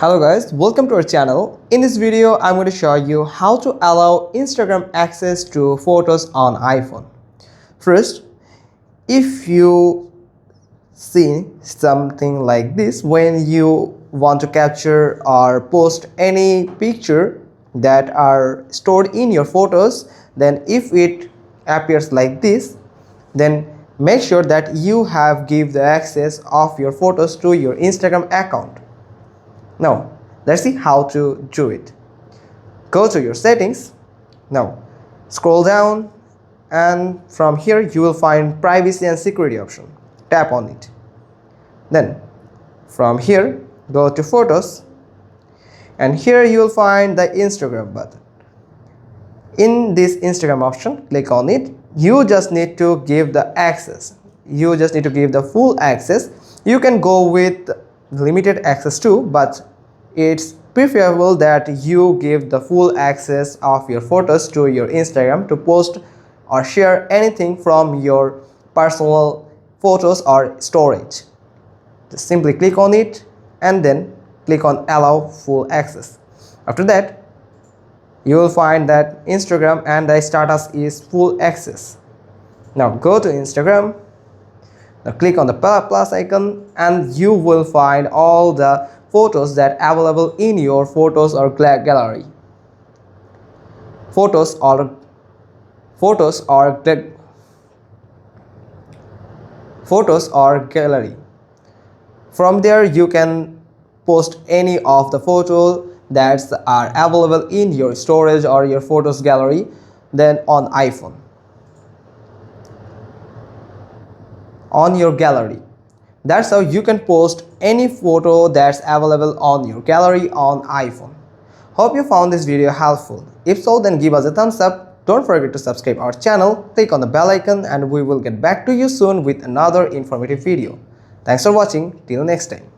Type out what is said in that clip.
Hello guys, welcome to our channel. In this video, I'm going to show you how to allow Instagram access to photos on iPhone. First, if you see something like this, when you want to capture or post any picture that are stored in your photos, then if it appears like this, then make sure that you have give the access of your photos to your Instagram account. Now, let's see how to do it. Go to your settings. Now, scroll down and from here you will find privacy and security option. Tap on it. Then, from here, go to photos and here you will find the Instagram button. In this Instagram option, click on it. You just need to give the access. You just need to give the full access. You can go with limited access too, but it's preferable that you give the full access of your photos to your Instagram to post or share anything from your personal photos or storage. Just simply click on it and then click on allow full access. After that, you will find that Instagram and the status is full access. Now go to Instagram. Now click on the plus icon and you will find all the photos that are available in your photos or gallery. Photos or gallery. From there you can post any of the photos that are available in your storage or your photos gallery then on iPhone. On your gallery. That's how you can post any photo that's available on your gallery on iPhone. Hope you found this video helpful. If so, then give us a thumbs up. Don't forget to subscribe our channel, click on the bell icon, and we will get back to you soon with another informative video. Thanks for watching. Till next time.